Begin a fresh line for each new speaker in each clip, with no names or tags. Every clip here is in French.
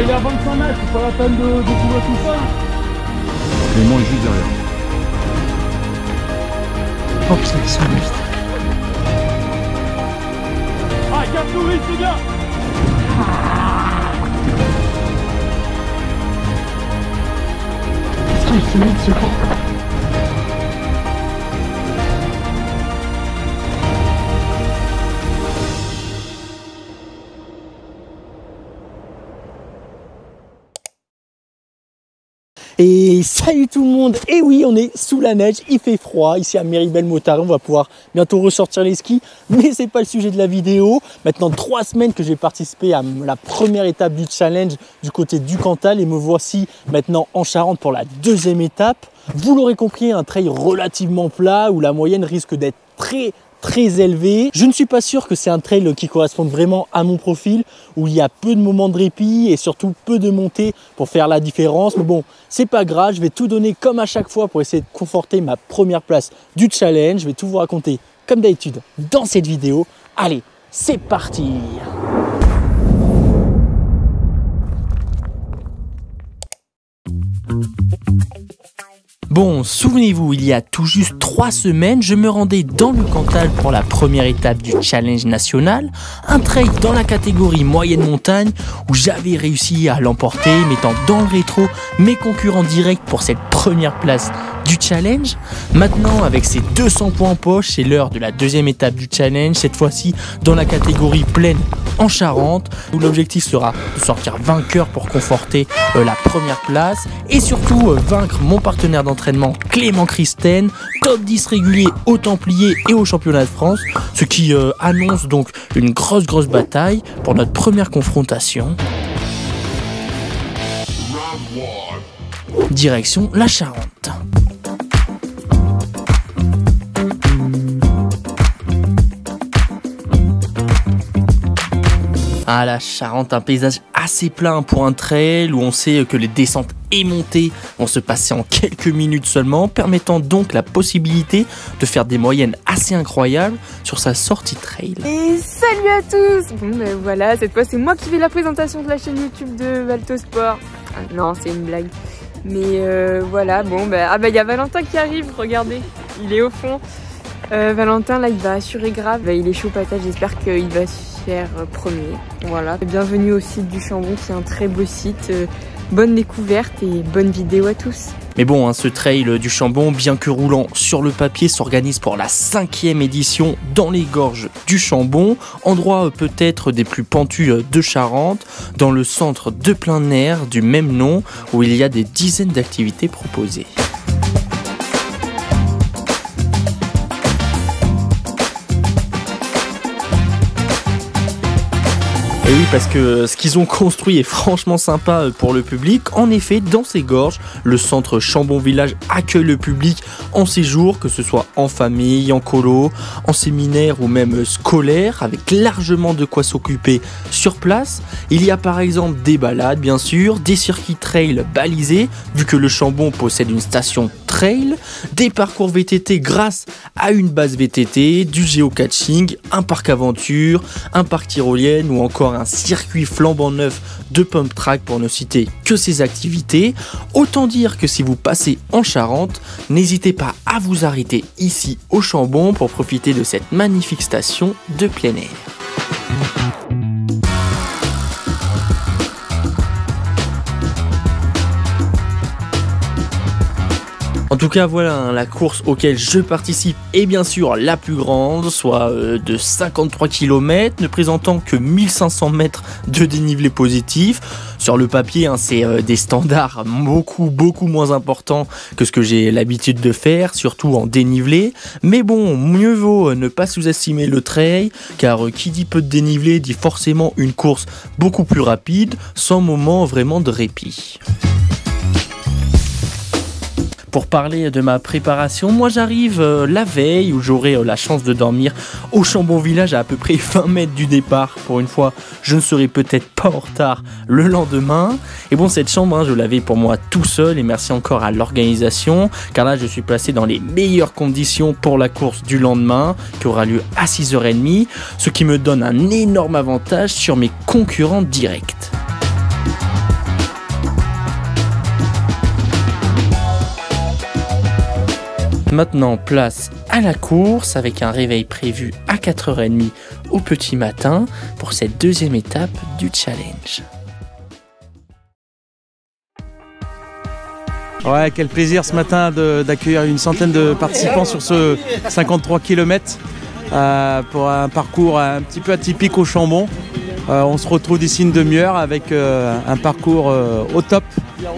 aller à 25 mètres, c'est pas la peine de couvrir tout ça.
Clément est juste derrière.
Oh putain, ils sont vite.
Ah, casse-nous vite, les gars.
Putain, il fait vite ce con.
Et salut tout le monde. Et oui, on est sous la neige, il fait froid ici à Méribel-Montaren. On va pouvoir bientôt ressortir les skis, mais c'est pas le sujet de la vidéo. Maintenant 3 semaines que j'ai participé à la première étape du challenge du côté du Cantal et me voici maintenant en Charente pour la deuxième étape. Vous l'aurez compris, un trail relativement plat où la moyenne risque d'être très élevé. Je ne suis pas sûr que c'est un trail qui corresponde vraiment à mon profil, où il y a peu de moments de répit et surtout peu de montées pour faire la différence. Mais bon, c'est pas grave, je vais tout donner comme à chaque fois pour essayer de conforter ma première place du challenge. Je vais tout vous raconter comme d'habitude dans cette vidéo. Allez, c'est parti! Bon, souvenez-vous, il y a tout juste 3 semaines, je me rendais dans le Cantal pour la première étape du challenge national, un trail dans la catégorie moyenne montagne où j'avais réussi à l'emporter, mettant dans le rétro mes concurrents directs pour cette première place du challenge. Maintenant, avec ces 200 points en poche, c'est l'heure de la deuxième étape du challenge, cette fois-ci dans la catégorie plaine en Charente, où l'objectif sera de sortir vainqueur pour conforter la première place et surtout vaincre mon partenaire d'entraînement Clément Christen, top 10 régulier au Templier et au championnat de France, ce qui annonce donc une grosse bataille pour notre première confrontation. Direction la Charente. Ah, la Charente, un paysage assez plat pour un trail où on sait que les descentes et montées vont se passer en quelques minutes seulement, permettant donc la possibilité de faire des moyennes assez incroyables sur sa sortie trail.
Et salut à tous! Bon ben voilà, cette fois c'est moi qui fais la présentation de la chaîne YouTube de Valtosport. Ah, non, c'est une blague. Mais voilà, bon ben il y a Valentin qui arrive, regardez, il est au fond. Valentin là il va assurer grave, il est chaud patate, j'espère qu'il va se faire premier. Voilà, bienvenue au site du Chambon, c'est un très beau site, bonne découverte et bonne vidéo à tous.
Mais bon, ce trail du Chambon, bien que roulant sur le papier, s'organise pour la 5e édition dans les gorges du Chambon, endroit peut-être des plus pentus de Charente, dans le centre de plein air du même nom, où il y a des dizaines d'activités proposées. Et oui, parce que ce qu'ils ont construit est franchement sympa pour le public. En effet, dans ces gorges, le centre Chambon Village accueille le public en séjour, que ce soit en famille, en colo, en séminaire ou même scolaire, avec largement de quoi s'occuper sur place. Il y a par exemple des balades, bien sûr, des circuits trail balisés, vu que le Chambon possède une station trail, des parcours VTT grâce à une base VTT, du géocaching, un parc aventure, un parc tyrolienne ou encore un circuit flambant neuf de pump track pour ne citer que ces activités. Autant dire que si vous passez en Charente, n'hésitez pas à vous arrêter ici au Chambon pour profiter de cette magnifique station de plein air. En tout cas, voilà, la course auquel je participe est bien sûr la plus grande, soit de 53 km, ne présentant que 1500 mètres de dénivelé positif. Sur le papier, c'est des standards beaucoup moins importants que ce que j'ai l'habitude de faire, surtout en dénivelé. Mais bon, mieux vaut ne pas sous-estimer le trail, car qui dit peu de dénivelé dit forcément une course beaucoup plus rapide, sans moment vraiment de répit. Pour parler de ma préparation, moi j'arrive la veille où j'aurai la chance de dormir au Chambon Village à peu près 20 mètres du départ. Pour une fois, je ne serai peut-être pas en retard le lendemain. Et bon, cette chambre, je l'avais pour moi tout seul et merci encore à l'organisation, car là je suis placé dans les meilleures conditions pour la course du lendemain qui aura lieu à 6h30, ce qui me donne un énorme avantage sur mes concurrents directs. Maintenant, place à la course avec un réveil prévu à 4h30 au petit matin pour cette deuxième étape du challenge.
Ouais, quel plaisir ce matin d'accueillir une centaine de participants sur ce 53 km pour un parcours un petit peu atypique au Chambon. On se retrouve d'ici une demi-heure avec un parcours au top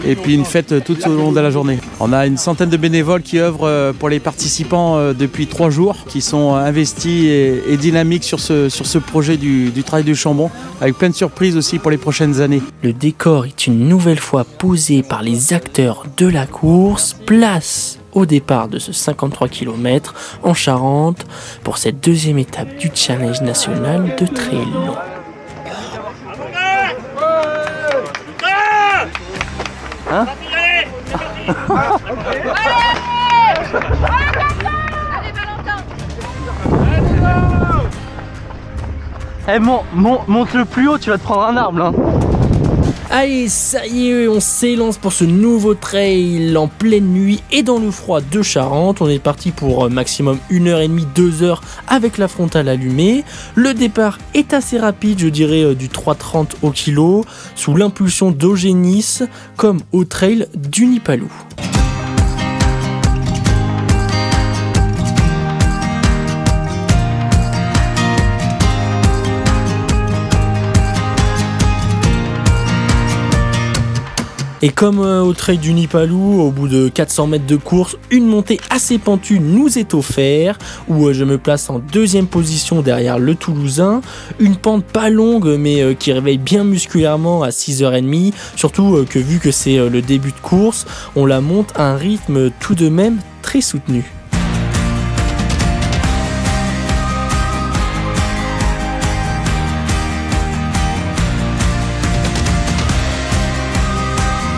et puis une fête tout au long de la journée. On a une centaine de bénévoles qui œuvrent pour les participants depuis 3 jours, qui sont investis et dynamiques sur ce projet du Trail du Chambon, avec plein de surprises aussi pour les prochaines années.
Le décor est une nouvelle fois posé par les acteurs de la course. Place au départ de ce 53 km en Charente pour cette deuxième étape du challenge national de trail long.
Hein?
Eh, monte le plus haut, tu vas te prendre un arbre là. Allez, ça y est, on s'élance pour ce nouveau trail en pleine nuit et dans le froid de Charente. On est parti pour maximum 1h30, 2h avec la frontale allumée. Le départ est assez rapide, je dirais du 3,30 au kilo, sous l'impulsion d'Eugénis, comme au trail du Nipalou. Et comme au trail du Nipalou, au bout de 400 mètres de course, une montée assez pentue nous est offerte, où je me place en deuxième position derrière le Toulousain. Une pente pas longue, mais qui réveille bien musculairement à 6h30, surtout que vu que c'est le début de course, on la monte à un rythme tout de même très soutenu.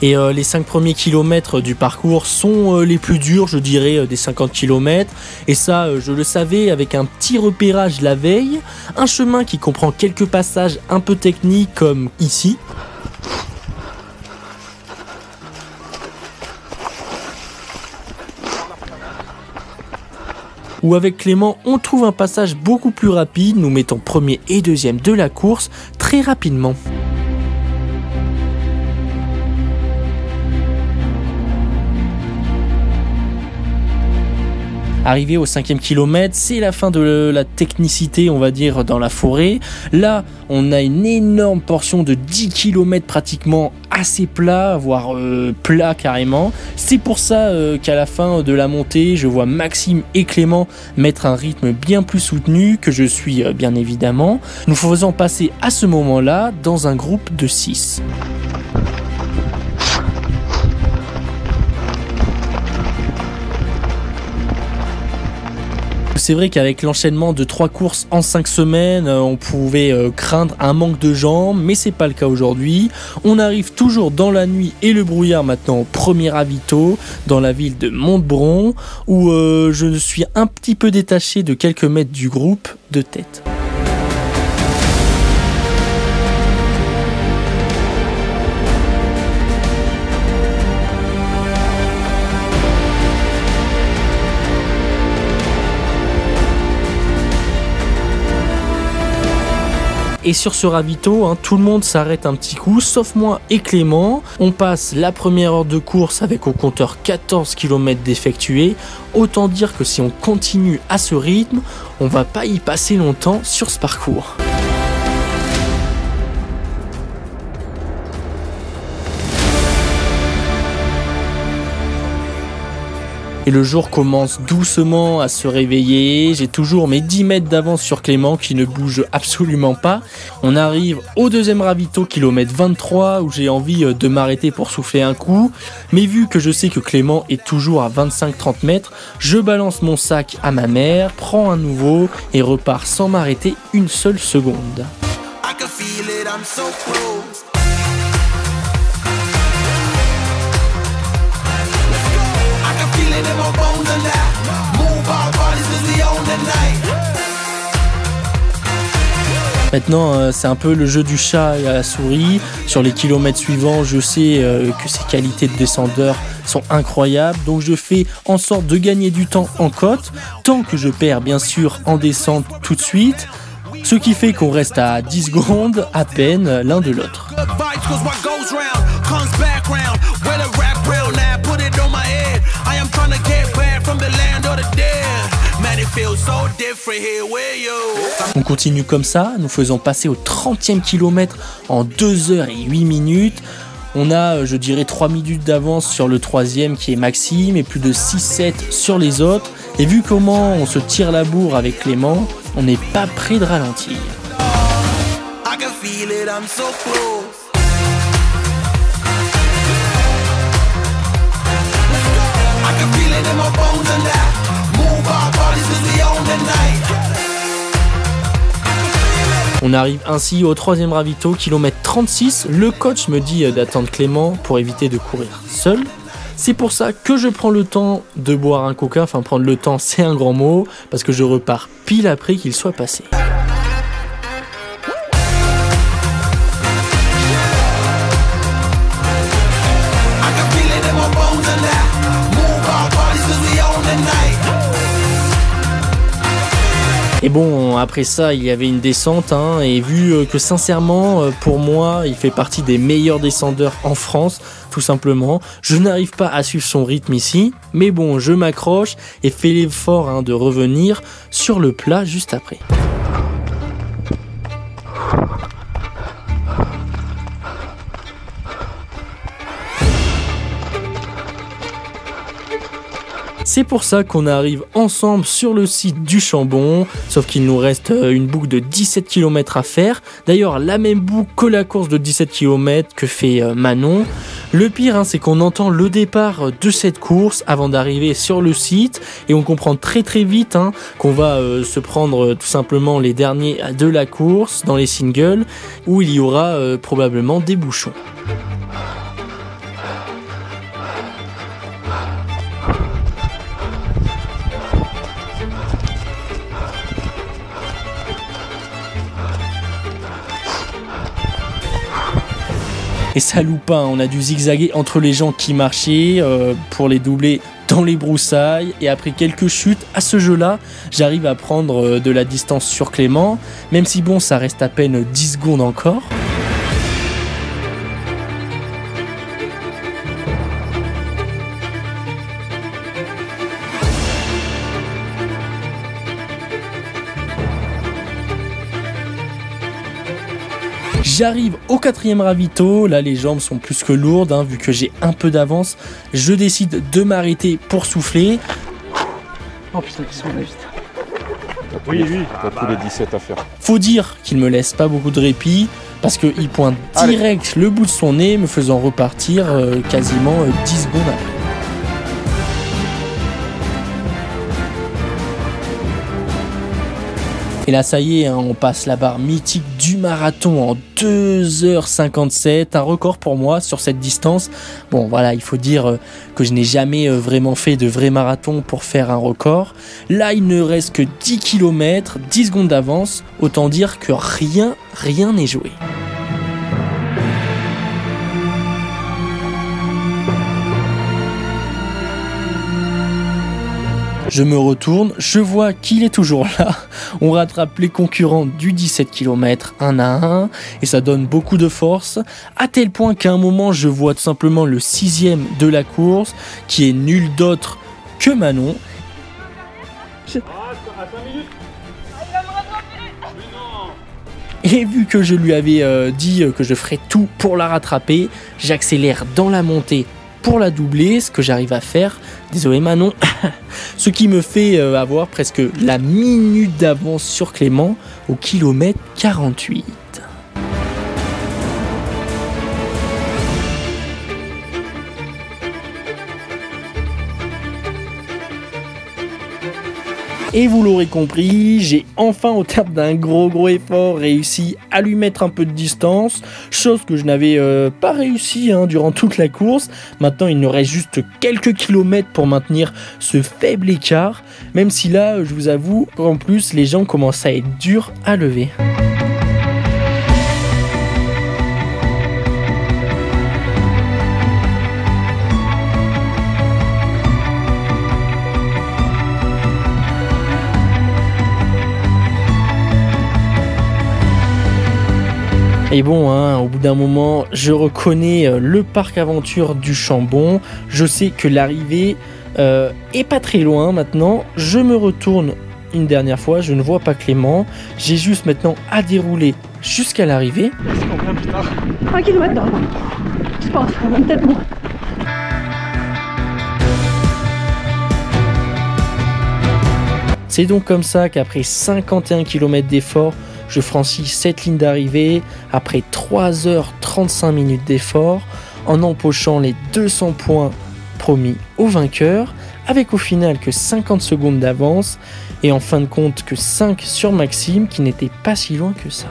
Et les 5 premiers kilomètres du parcours sont les plus durs, je dirais, des 50 km. Et ça, je le savais avec un petit repérage la veille. Un chemin qui comprend quelques passages un peu techniques comme ici. Où avec Clément, on trouve un passage beaucoup plus rapide, nous mettons premier et deuxième de la course très rapidement. Arrivé au 5e kilomètre, c'est la fin de la technicité, on va dire, dans la forêt. Là, on a une énorme portion de 10 km pratiquement assez plat, voire plat carrément. C'est pour ça qu'à la fin de la montée, je vois Maxime et Clément mettre un rythme bien plus soutenu, que je suis bien évidemment. Nous faisons passer à ce moment-là dans un groupe de 6. C'est vrai qu'avec l'enchaînement de 3 courses en 5 semaines, on pouvait craindre un manque de jambes, mais c'est pas le cas aujourd'hui. On arrive toujours dans la nuit et le brouillard maintenant au premier ravito dans la ville de Montbron, où je suis un petit peu détaché de quelques mètres du groupe de tête. Et sur ce ravito, tout le monde s'arrête un petit coup, sauf moi et Clément. On passe la première heure de course avec au compteur 14 km d'effectués. Autant dire que si on continue à ce rythme, on va pas y passer longtemps sur ce parcours. Et le jour commence doucement à se réveiller. J'ai toujours mes 10 mètres d'avance sur Clément qui ne bouge absolument pas. On arrive au deuxième ravito, kilomètre 23, où j'ai envie de m'arrêter pour souffler un coup. Mais vu que je sais que Clément est toujours à 25-30 mètres, je balance mon sac à ma mère, prends un nouveau et repars sans m'arrêter une seule seconde. Maintenant, c'est un peu le jeu du chat et à la souris. Sur les kilomètres suivants, je sais que ses qualités de descendeur sont incroyables, donc je fais en sorte de gagner du temps en côte, tant que je perds bien sûr en descente tout de suite, ce qui fait qu'on reste à 10 secondes à peine l'un de l'autre. On continue comme ça, nous faisons passer au 30e kilomètre en 2 heures et 8 minutes. On a, je dirais, 3 minutes d'avance sur le 3e qui est Maxime et plus de 6-7 sur les autres. Et vu comment on se tire la bourre avec Clément, on n'est pas près de ralentir. On arrive ainsi au 3e ravito, kilomètre 36. Le coach me dit d'attendre Clément pour éviter de courir seul. C'est pour ça que je prends le temps de boire un coca. Enfin, prendre le temps, c'est un grand mot, parce que je repars pile après qu'il soit passé. Et bon, après ça, il y avait une descente, et vu que sincèrement, pour moi, il fait partie des meilleurs descendeurs en France, tout simplement. Je n'arrive pas à suivre son rythme ici, mais bon, je m'accroche et fais l'effort de revenir sur le plat juste après. C'est pour ça qu'on arrive ensemble sur le site du Chambon, sauf qu'il nous reste une boucle de 17 km à faire. D'ailleurs, la même boucle que la course de 17 km que fait Manon. Le pire, c'est qu'on entend le départ de cette course avant d'arriver sur le site et on comprend très vite qu'on va se prendre tout simplement les derniers de la course dans les singles où il y aura probablement des bouchons. Et ça loupe pas, on a dû zigzaguer entre les gens qui marchaient pour les doubler dans les broussailles. Et après quelques chutes, à ce jeu-là, j'arrive à prendre de la distance sur Clément, même si bon, ça reste à peine 10 secondes encore. J'arrive au 4e ravito, là les jambes sont plus que lourdes, vu que j'ai un peu d'avance. Je décide de m'arrêter pour souffler.
Oh putain, ils sont là, vite.
Oui, t'as tous les 17 à faire.
Faut dire qu'il me laisse pas beaucoup de répit, parce qu'il pointe direct le bout de son nez, me faisant repartir quasiment 10 secondes après. Et là, ça y est, on passe la barre mythique du marathon en 2h57, un record pour moi sur cette distance. Bon, voilà, il faut dire que je n'ai jamais vraiment fait de vrai marathon pour faire un record. Là, il ne reste que 10 km, 10 secondes d'avance, autant dire que rien n'est joué. Je me retourne, je vois qu'il est toujours là. On rattrape les concurrents du 17 km un à un et ça donne beaucoup de force, à tel point qu'à un moment je vois tout simplement le 6e de la course qui est nul d'autre que Manon. Et vu que je lui avais dit que je ferais tout pour la rattraper, j'accélère dans la montée pour la doubler, ce que j'arrive à faire. Désolé Manon. Ce qui me fait avoir presque la minute d'avance sur Clément au kilomètre 48. Et vous l'aurez compris, j'ai enfin au terme d'un gros effort réussi à lui mettre un peu de distance, chose que je n'avais pas réussi durant toute la course. Maintenant il nous reste juste quelques kilomètres pour maintenir ce faible écart, même si là je vous avoue en plus les jambes commencent à être dures à lever. Et bon, hein, au bout d'un moment, je reconnais le parc aventure du Chambon. Je sais que l'arrivée est pas très loin maintenant. Je me retourne une dernière fois, je ne vois pas Clément. J'ai juste maintenant à dérouler jusqu'à l'arrivée.
1 km d'heure. Je pense, peut-être moins.
C'est donc comme ça qu'après 51 km d'effort, je franchis cette ligne d'arrivée après 3h35 minutes d'effort en empochant les 200 points promis au vainqueur avec au final que 50 secondes d'avance et en fin de compte que 5 sur Maxime qui n'était pas si loin que ça.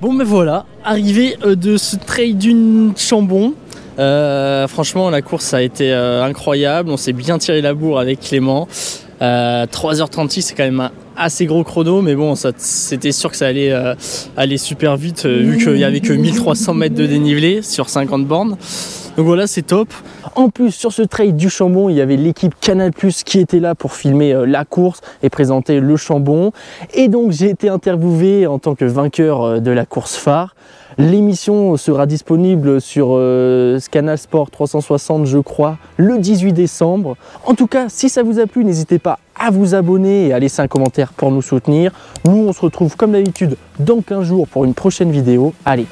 Bon mais voilà, arrivé de ce trail du Chambon. Franchement la course a été incroyable, on s'est bien tiré la bourre avec Clément. 3h36 c'est quand même un assez gros chrono, mais bon c'était sûr que ça allait aller super vite vu qu'il n'y avait que 1300 mètres de dénivelé sur 50 bornes. Donc voilà, c'est top. En plus, sur ce trail du Chambon, il y avait l'équipe Canal+ qui était là pour filmer la course et présenter le Chambon. Et donc, j'ai été interviewé en tant que vainqueur de la course phare. L'émission sera disponible sur Canal Sport 360, je crois, le 18 décembre. En tout cas, si ça vous a plu, n'hésitez pas à vous abonner et à laisser un commentaire pour nous soutenir. Nous, on se retrouve comme d'habitude dans 15 jours pour une prochaine vidéo. Allez,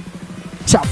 ciao!